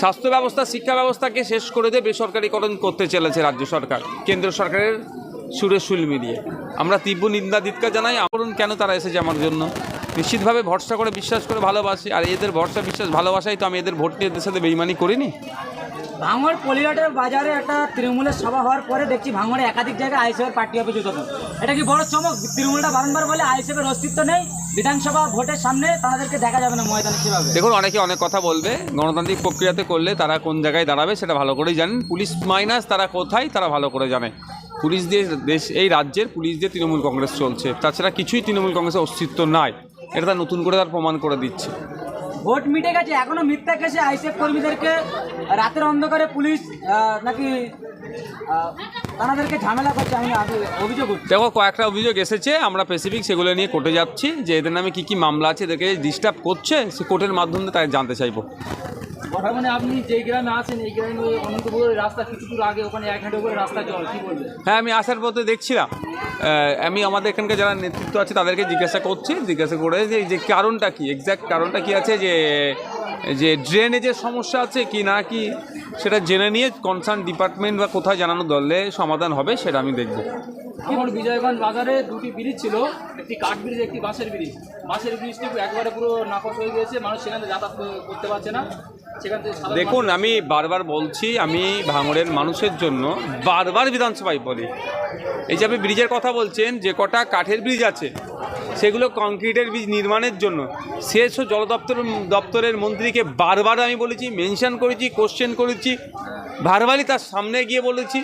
স্বাস্থ্য ব্যবস্থা, শিক্ষা ব্যবস্থাকে শেষ করে দিয়ে বেসরকারিকরণ করতে চলেছে রাজ্য সরকার, কেন্দ্র সরকারের সুরে শুল মিলিয়ে। আমরা তীব্র নিন্দা ধিক্কার জানাই। আমরণ কেন তারা এসেছে আমার জন্য? নিশ্চিতভাবে ভরসা করে, বিশ্বাস করে, ভালোবাসি। আর এদের ভরসা, বিশ্বাস, ভালোবাসাই তো আমি এদের ভোট নিয়ে এদের সাথে বেইমানি করিনি। ভাঙড় পলিহাটের বাজারে একটা তৃণমূলের সভা হওয়ার পরে দেখছি ভাঙড়ে একাধিক জায়গায় আইএসএফের পার্টি অফিস উদ্বোধন। এটা কি বড় চমক? তৃণমূলটা বারংবার বলে আইএসএফের অস্তিত্ব নেই, বিধানসভা ভোটের সামনে তাদেরকে দেখা যাবে না ময়দানে। সেভাবে দেখুন, অনেকে অনেক কথা বলবে। গণতান্ত্রিক প্রক্রিয়াতে করলে তারা কোন জায়গায় দাঁড়াবে সেটা ভালো করেই জানেন। পুলিশ মাইনাস তারা কোথায়, তারা ভালো করে জানে। পুলিশ দিয়ে দেশ, এই রাজ্যের পুলিশ দিয়ে তৃণমূল কংগ্রেস চলছে। তাছাড়া কিছুই তৃণমূল কংগ্রেসের অস্তিত্ব নাই। এটা তার নতুন করে তার প্রমাণ করে দিচ্ছে। ভোট মিটে গেছে, এখনো মিথ্যা কেসে আইএসএফ কর্মীদেরকে রাতের অন্ধকারে পুলিশ নাকি তাদেরকে ঝামেলা করছে, আমি অভিযোগ করছি। দেখো, কয়েকটা অভিযোগ এসেছে, আমরা স্পেসিফিক সেগুলো নিয়ে কোর্টে যাচ্ছি, যে এদের নামে কী কী মামলা আছে, এদেরকে ডিস্টার্ব করছে, সে কোর্টের মাধ্যমে তাই জানতে চাইবো। মানে আপনি যে গ্রামে আছেন, এই গ্রামে অনন্তপুরের রাস্তা কিছু দূর আগে ওখানে 1 হাঁটু করে রাস্তা জল, কি বলবেন? হ্যাঁ, আমি আসার পথে দেখছিলাম। আমি আমাদের এখানকার যারা নেতৃত্ব আছে তাদেরকে জিজ্ঞাসা করে যে কারণটা কি, এক্স্যাক্ট কারণটা কি আছে, যে ড্রেনেজের সমস্যা আছে কি না কি, সেটা জেনে নিয়ে কনসার্ন ডিপার্টমেন্ট বা কোথায় জানানো দলে সমাধান হবে সেটা আমি দেখব। এখন বিজয়গঞ্জ বাজারে দুটি ব্রিজ ছিল, একটি কাঠ ব্রিজ, একটি বাঁশের ব্রিজ। বাঁশের ব্রিজটি একবারে পুরো নাকচ হয়ে গিয়েছে, মানুষ সেখানে যাতায়াত করতে পারছে না। দেখুন, আমি বারবার বলছি, আমি ভাঙড়ের মানুষের জন্য বারবার বিধানসভায় বলি, এই যে আপনি ব্রিজের কথা বলছেন, যে কটা কাঠের ব্রিজ আছে সেগুলো কংক্রিটের ব্রিজ নির্মাণের জন্য শেষ জল দপ্তরের মন্ত্রীকে বারবার আমি বলেছি, মেনশন করেছি, কোশ্চেন করেছি, বারবারই তার সামনে গিয়ে বলেছি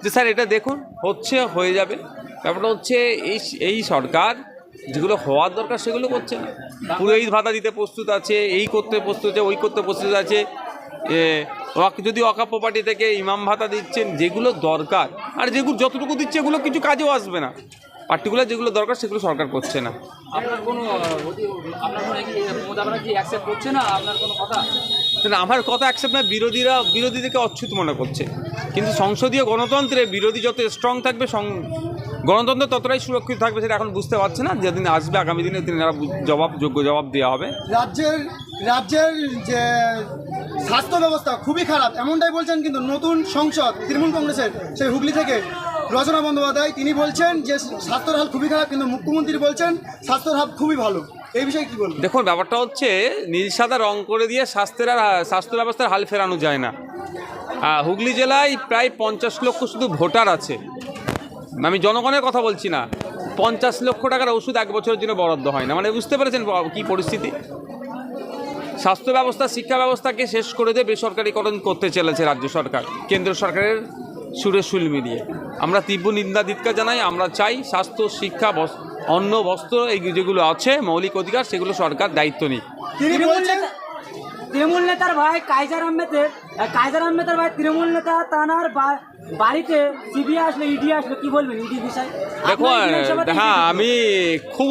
যে স্যার এটা দেখুন, হয়ে যাবে। ব্যাপারটা হচ্ছে এই সরকার যেগুলো হওয়ার দরকার সেগুলো করছে না। পুরোহিত ভাতা দিতে প্রস্তুত আছে, এই করতে প্রস্তুত আছে, ওই করতে প্রস্তুত আছে। যদি অকাপ্য পার্টি থেকে ইমাম ভাতা দিচ্ছেন, যেগুলো দরকার, আর যেগুলো যতটুকু দিচ্ছে এগুলো কিছু কাজেও আসবে না। পার্টিকুলার যেগুলো দরকার সেগুলো সরকার করছে না। আমার কথা অ্যাকসেপ্ট না, বিরোধীদেরকে অচ্ছুত মনে করছে। কিন্তু সংসদীয় গণতন্ত্রে বিরোধী যত স্ট্রং থাকবে, গণতন্ত্র ততটাই সুরক্ষিত থাকবে, সেটা এখন বুঝতে পারছে না। যেদিন আসবে আগামী দিনে তিনারা যোগ্য জবাব দেওয়া হবে। রাজ্যের যে স্বাস্থ্য ব্যবস্থা খুবই খারাপ এমনটাই বলছেন কিন্তু নতুন সংসদ তৃণমূল কংগ্রেসের সেই হুগলি থেকে রচনা বন্দ্যোপাধ্যায়, তিনি বলছেন যে স্বাস্থ্যের হাল খুবই খারাপ, কিন্তু মুখ্যমন্ত্রী বলছেন স্বাস্থ্যের হাল খুবই ভালো। এই বিষয়ে কী বলবেন? দেখুন, ব্যাপারটা হচ্ছে নীল সাদা রং করে দিয়ে স্বাস্থ্য ব্যবস্থার হাল ফেরানো যায় না। হুগলি জেলায় প্রায় 50 লক্ষ শুধু ভোটার আছে। আমি জনগণের কথা বলছি না। 50 লক্ষ টাকার ওষুধ 1 বছরের জন্য বরাদ্দ হয় না। মানে বুঝতে পেরেছেন কী পরিস্থিতি? স্বাস্থ্য ব্যবস্থা, শিক্ষা ব্যবস্থাকে শেষ করে দিয়ে বেসরকারিকরণ করতে চলেছে রাজ্য সরকার, কেন্দ্র সরকারের সুরে শুল মিলিয়ে। আমরা তীব্র নিন্দা ধিক্কার জানাই। আমরা চাই স্বাস্থ্য, শিক্ষা, অন্ন, বস্ত্র, এই যেগুলো আছে মৌলিক অধিকার, সেগুলো সরকার দায়িত্ব নিক। তৃণমূল নেতার ভাই কাইজার আহমেদের ভাই তৃণমূল নেতা তানার বাড়িতে সিবিআই আসলো, ইডি আসলো, কি বলবেন ইডি বিষয়? দেখুন, হ্যাঁ, আমি খুব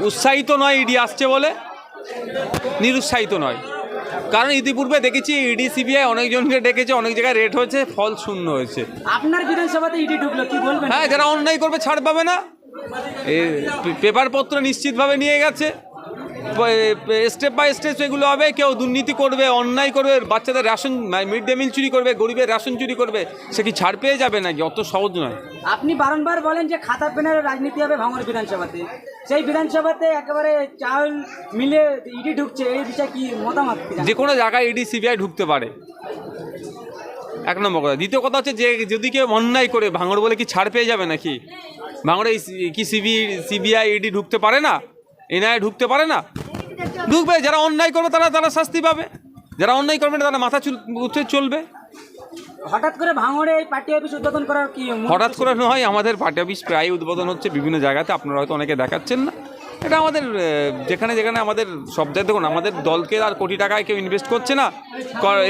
উৎসাহিত নয় ইডি আসছে বলে, নিরুৎসাহিত নয়। কারণ ইতিপূর্বে দেখেছি ইডি সিবিআই অনেকজনকে ডেকেছে, অনেক জায়গায় রেট হয়েছে, ফল শূন্য হয়েছে। আপনার বিধানসভাতে ইডি ঢুকলো, কি বলবেন? হ্যাঁ, যারা অন্যায় করবে ছাড় পাবে না। পেপারপত্র নিশ্চিতভাবে নিয়ে গেছে, স্টেপ বাই স্টেপ এগুলো হবে। কেউ দুর্নীতি করবে, অন্যায় করবে, বাচ্চাদের রেশন, মিড ডে মিল চুরি করবে, গরিবের রেশন চুরি করবে, সে কি ছাড় পেয়ে যাবে নাকি? অত সহজ নয়। আপনি বারংবার বলেন যে খাতা পেনের রাজনীতি হবে ভাঙড় বিধানসভাতে, সেই বিধানসভাতে একেবারে চাল মিলে ইডি ঢুকছে, এই বিষয়ে কি মতামত? যে কোনো জায়গায় ইডি সিবিআই ঢুকতে পারে, 1 নম্বর কথা। দ্বিতীয় কথা হচ্ছে যে যদি কেউ অন্যায় করে ভাঙড় বলে কি ছাড় পেয়ে যাবে নাকি? ভাঙড়ে কি সিবিআই ইডি ঢুকতে পারে না? এনআইএ ঢুকতে পারে না? ঢুকবে। যারা অন্যায় করবে তারা শাস্তি পাবে, যারা অন্যায় করবে না তারা মাথা উঠে চলবে। হঠাৎ করে ভাঙড়ে এই পার্টি অফিস উদ্বোধন করার কি? হঠাৎ করে নয়, আমাদের পার্টি অফিস প্রায় উদ্বোধন হচ্ছে বিভিন্ন জায়গাতে, আপনারা হয়তো অনেকে দেখাচ্ছেন না। এটা আমাদের যেখানে আমাদের সব জায়গায় দেখুন, আমাদের দলকে আর কোটি টাকায় কেউ ইনভেস্ট করছে না।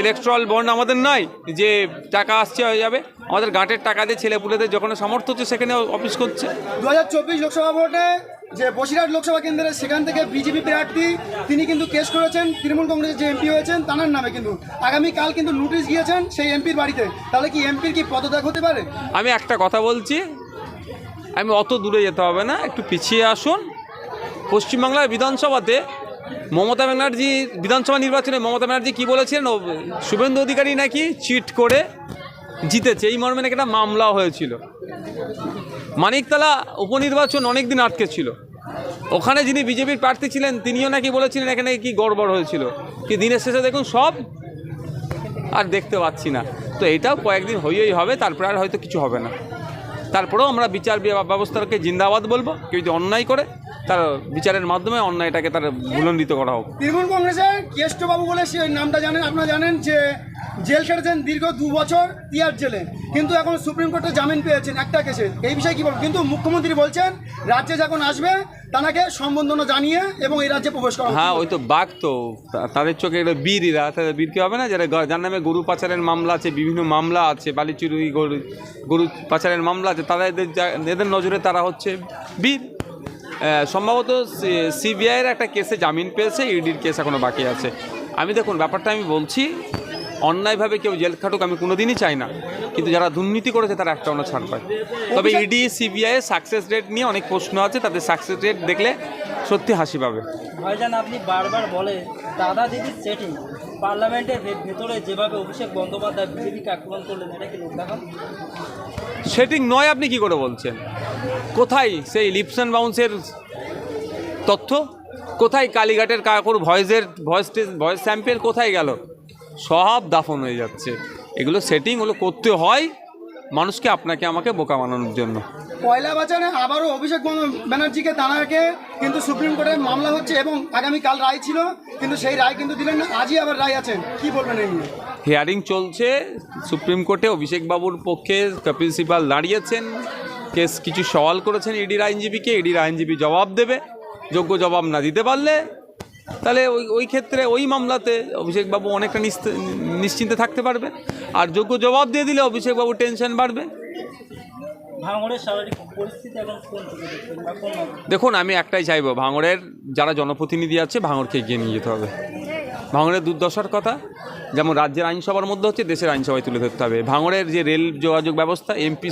ইলেকট্রাল বন্ড আমাদের নয় যে টাকা আসছে হয়ে যাবে। আমাদের গাঁটের টাকা দিয়ে ছেলেপুলেদের যখন সামর্থ্য হচ্ছে সেখানে অফিস করছে। 2024 লোকসভা ভোটে যে বসিরহাট লোকসভা কেন্দ্রে সেখান থেকে বিজেপি প্রার্থী তিনি কিন্তু কেস করেছেন তৃণমূল কংগ্রেসের যে এমপি হয়েছেন তার নামে, কিন্তু আগামীকাল কিন্তু নোটিশ গিয়েছেন সেই এমপির বাড়িতে। তাহলে কি এমপির কি পদত্যাগ হতে পারে? আমি একটা কথা বলছি, আমি অত দূরে যেতে হবে না, একটু পিছিয়ে আসুন। পশ্চিমবাংলার বিধানসভাতে মমতা ব্যানার্জি বিধানসভা নির্বাচনে মমতা ব্যানার্জি কী বলেছেন, শুভেন্দু অধিকারী নাকি চিট করে জিতেছে, এই মর্মে নাকি একটা মামলা হয়েছিল। মানিকতলা উপনির্বাচন অনেক দিন আটকে ছিল, ওখানে যিনি বিজেপির প্রার্থী ছিলেন তিনিও নাকি বলেছিলেন এখানে কি গড়বড় হয়েছিল, কি দিনের শেষে দেখুন সব আর দেখতে পাচ্ছি না। তো এটাও কয়েকদিন হয়েই হবে, তারপরে আর হয়তো কিছু হবে না। তারপরেও আমরা বিচার ব্যবস্থাকে জিন্দাবাদ বলবো। কেউ যদি অন্যায় করে তার বিচারের মাধ্যমে অন্যায়টাকে তার ভুলণ্ডিত করা হোক। তৃণমূল কংগ্রেসের কেষ্টবাবু বলে সে নামটা জানেন, আপনারা জানেন যে জেল খেটেছেন দীর্ঘ 2 বছর তিয়ার জেলে, কিন্তু এখন সুপ্রিম কোর্টে জামিন পেয়েছেন একটা কেসে। এই বিষয়ে কী বলবেন? কিন্তু মুখ্যমন্ত্রী বলছেন রাজ্যে যখন আসবে তাকে সম্বর্ধনা জানিয়ে এবং এই রাজ্যে প্রবেশ করা। হ্যাঁ, ওই তো বাঘ তো তাদের চোখে এগুলো বীররা, তাদের বীর কি হবে না, যারা যার নামে গরু পাচারের মামলা আছে, বিভিন্ন মামলা আছে, বালিচুরি গরু পাচারের মামলা আছে, তারা এদের নজরে তারা হচ্ছে বীর। সম্ভবত সিবিআইয়ের একটা কেসে জামিন পেয়েছে, ইডির কেস এখনও বাকি আছে। আমি দেখুন ব্যাপারটা আমি বলছি, অন্যায়ভাবে কেউ জেল খাটুক আমি কোনোদিনই চাই না, কিন্তু যারা দুর্নীতি করেছে তারা একটা অন্য ছাড় পায়। তবে ইডি সিবিআই সাকসেস রেট নিয়ে অনেক প্রশ্ন আছে, তাদের সাকসেস রেট দেখলে সত্যি হাসি পাবে। ভাইজান, আপনি বারবার বলে দাদা দিদির সেটিং, পার্লামেন্টের ভেতরে যেভাবে অভিষেক বন্দ্যোপাধ্যায় বিজেপিকে আক্রমণ করলেন, এটা কি লোক দেখান? সেটিং নয়, আপনি কি করে বলছেন? কোথায় সেই লিপস অ্যান্ড বাউন্সের তথ্য? কোথায় কালীঘাটের কাকুর ভয়েস স্যাম্পেল কোথায় গেল? সব দাফন হয়ে যাচ্ছে। এগুলো সেটিং হলো করতে হয় মানুষকে, আপনাকে আমাকে বোকা বানানোর জন্য। পয়লা বাজারে আবারও অভিষেক ব্যানার্জিকে তাঁকে কিন্তু সুপ্রিম কোর্টে মামলা হচ্ছে এবং আগামীকাল রায় ছিল, কিন্তু সেই রায় কিন্তু দিলেন না, আজই আবার রায় আছেন, কি বলবেন এই নিয়ে? হিয়ারিং চলছে সুপ্রিম কোর্টে, অভিষেক বাবুর পক্ষে কপিল সিবাল দাঁড়িয়েছেন, কেস কিছু সওয়াল করেছেন ইডির আইনজীবীকে, ইডির আইনজীবী জবাব দেবে। যোগ্য জবাব না দিতে পারলে তাহলে ওই ক্ষেত্রে ওই মামলাতে অভিষেকবাবু অনেকটা নিশ্চিন্তে থাকতে পারবে, আর যোগ্য জবাব দিয়ে দিলে অভিষেকবাবুর টেনশন বাড়বে। ভাঙড়ের শারীরিক পরিস্থিতি এখন কোন দিকে দেখছেন বা কোন? দেখুন, আমি একটাই চাইবো, ভাঙড়ের যারা জনপ্রতিনিধি আছে ভাঙড়কে এগিয়ে নিয়ে যেতে হবে। ভাঙড়ের দুর্দশার কথা যেমন রাজ্যের আইনসভার মধ্যে হচ্ছে, দেশের আইনসভায় তুলে ধরতে হবে। ভাঙড়ের যে রেল যোগাযোগ ব্যবস্থা, এমপি